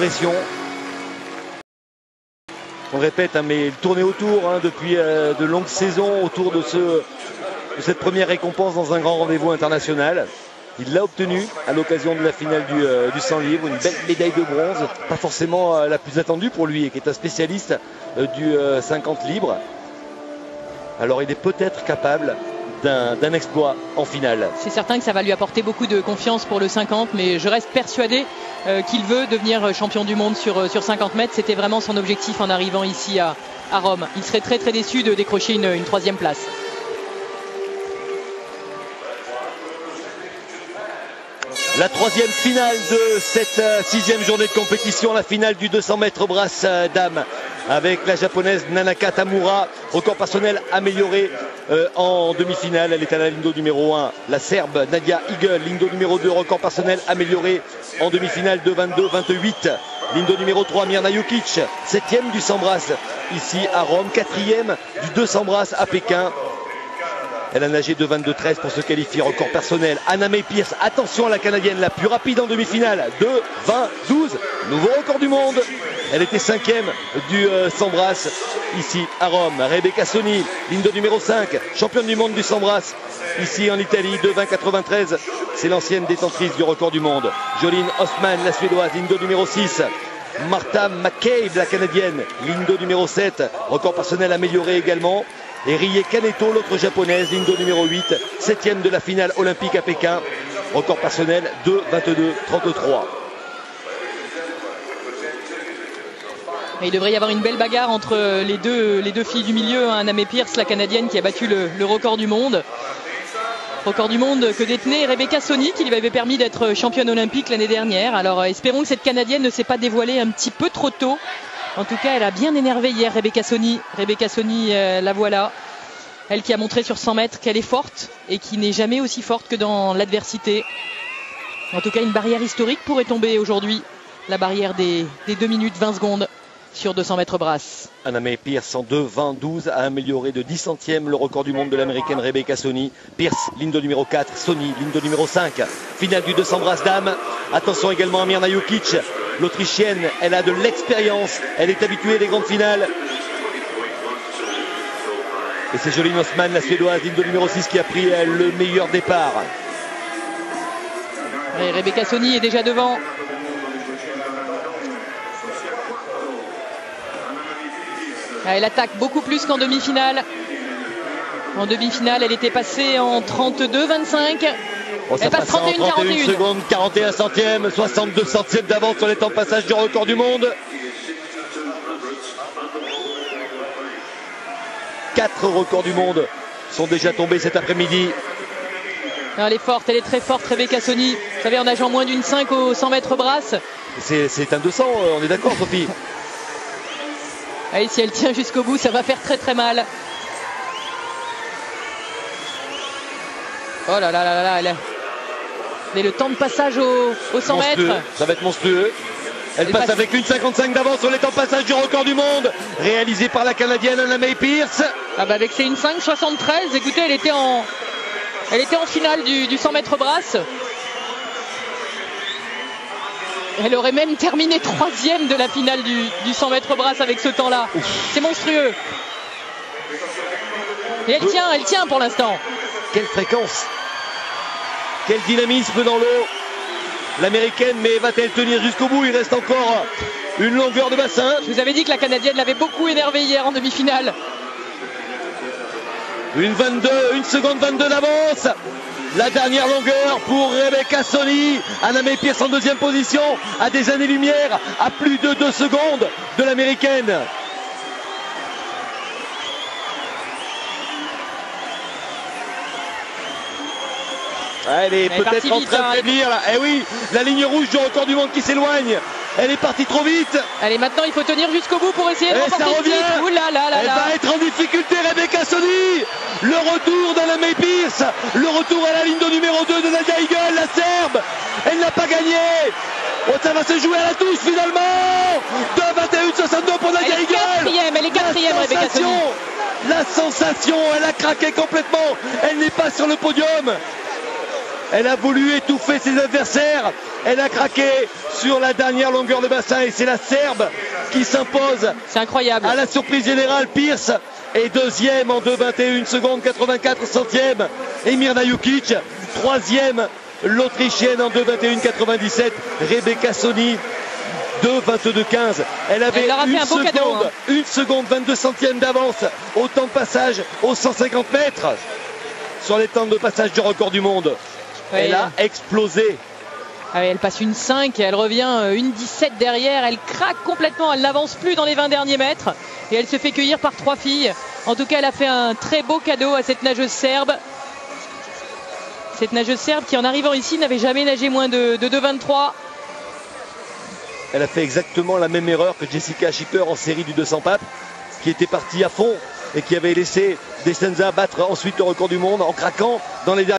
progression. On le répète, hein, mais il tournait autour depuis de longues saisons autour de cette première récompense dans un grand rendez-vous international. Il l'a obtenu à l'occasion de la finale du 100 livres, une belle médaille de bronze, pas forcément la plus attendue pour lui, qui est un spécialiste du 50 libres. Alors il est peut-être capable d'un exploit en finale. C'est certain que ça va lui apporter beaucoup de confiance pour le 50, mais je reste persuadé qu'il veut devenir champion du monde sur 50 mètres. C'était vraiment son objectif en arrivant ici à Rome. Il serait très déçu de décrocher une troisième place. La troisième finale de cette sixième journée de compétition, la finale du 200 mètres brasse dames, avec la japonaise Nanaka Tamura, record personnel amélioré en demi-finale. Elle est à la ligne d'eau numéro 1. La Serbe Nadia Higel, ligne d'eau numéro 2, record personnel amélioré en demi-finale de 22-28. Ligne d'eau numéro 3, Mirna Jukic, 7e du 100 brasse ici à Rome, 4e du 200 brasse à Pékin. Elle a nagé de 22-13 pour se qualifier, record personnel. Anna May Pierce, attention à la Canadienne, la plus rapide en demi-finale, de 20-12, nouveau record du monde. Elle était 5e du 100 brasse ici à Rome. Rebecca Soni, ligne de numéro 5, championne du monde du 100 brasse ici en Italie, de 20-93. C'est l'ancienne détentrice du record du monde. Jolene Osman, la suédoise, ligne de numéro 6. Martha McCabe, la canadienne, ligne de numéro 7, record personnel amélioré également. Et Rie Kaneto, l'autre japonaise, ligne de numéro 8, 7e de la finale olympique à Pékin, record personnel de 22-33. Et il devrait y avoir une belle bagarre entre les deux filles du milieu, Anna May Pierce, la canadienne, qui a battu le record du monde. Record du monde que détenait Rebecca Soni, qui lui avait permis d'être championne olympique l'année dernière. Alors espérons que cette canadienne ne s'est pas dévoilée un petit peu trop tôt. En tout cas, elle a bien énervé hier Rebecca Soni. Rebecca Soni, la voilà. Elle qui a montré sur 100 mètres qu'elle est forte et qui n'est jamais aussi forte que dans l'adversité. En tout cas, une barrière historique pourrait tomber aujourd'hui. La barrière des 2 minutes 20 secondes sur 200 mètres brasse. Anna May Pierce en 2-20-12 a amélioré de 10 centièmes le record du monde de l'américaine Rebecca Soni. Pierce, ligne de numéro 4, Soni, ligne de numéro 5. Finale du 200 brasse dames. Attention également à Mirna Jukic. L'Autrichienne, elle a de l'expérience, elle est habituée des grandes finales. Et c'est Jolene Osman, la suédoise, ligne de numéro 6, qui a pris le meilleur départ. Et Rebecca Soni est déjà devant. Elle attaque beaucoup plus qu'en demi-finale. En demi-finale, elle était passée en 32-25. Oh, elle passe 31 secondes, 41 centièmes, 62 centièmes d'avance sur les temps de passage du record du monde. 4 records du monde sont déjà tombés cet après-midi. Elle est forte, elle est très forte, Rebecca Soni. Vous savez, en nageant moins d'une 5 au 100 mètres brasse. C'est un 200, on est d'accord, Sophie? Allez, si elle tient jusqu'au bout, ça va faire très mal. Oh là là là là, mais le temps de passage au 100 mètres. Ça va être monstrueux. Elle passe avec une 55 d'avance sur les temps de passage du record du monde, réalisé par la Canadienne Anna May Pierce. Ah bah avec ses 1,5,73, écoutez, elle était en finale du 100 mètres brasse. Elle aurait même terminé 3e de la finale du 100 mètres brasse avec ce temps-là. C'est monstrueux. Et elle tient pour l'instant. Quelle fréquence, quel dynamisme dans l'eau. L'américaine, mais va-t-elle tenir jusqu'au bout? Il reste encore une longueur de bassin. Je vous avais dit que la canadienne l'avait beaucoup énervé hier en demi-finale. Une seconde 22 d'avance. La dernière longueur pour Rebecca Soni. Anna May Pierce en 2e position, à des années-lumière, à plus de 2 secondes de l'américaine. Elle est peut-être en train de faiblir là. Eh oui, la ligne rouge du record du monde qui s'éloigne. Elle est partie trop vite. Allez, maintenant il faut tenir jusqu'au bout pour essayer de remporter le titre. Ouh là là là. Elle va être en difficulté, Rebecca Soni. Le retour d'Anna May Pierce. Le retour à la ligne de numéro 2 de Nadia Higel, la Serbe. Elle n'a pas gagné. Oh, ça va se jouer à la touche finalement. 2-21-62 pour Nadia Higel. Elle est quatrième, Rebecca Soni. La sensation, elle a craqué complètement. Elle n'est pas sur le podium. Elle a voulu étouffer ses adversaires. Elle a craqué sur la dernière longueur de bassin et c'est la Serbe qui s'impose. C'est incroyable. À la surprise générale, Pierce est deuxième en 2,21 secondes 84 centièmes. Et Mirna Jukic, troisième, l'Autrichienne en 2,21,97. Rebecca Soni, 2,22,15. Elle avait une seconde 22 centièmes d'avance au temps de passage aux 150 mètres sur les temps de passage du record du monde. Ouais. Elle a explosé. Elle passe une 5 et elle revient une 17 derrière. Elle craque complètement, elle n'avance plus dans les 20 derniers mètres et elle se fait cueillir par 3 filles. En tout cas, elle a fait un très beau cadeau à cette nageuse serbe. Cette nageuse serbe qui, en arrivant ici, n'avait jamais nagé moins de 2,23. Elle a fait exactement la même erreur que Jessica Schipper en série du 200 papes, qui était partie à fond et qui avait laissé Descenza battre ensuite le record du monde en craquant dans les derniers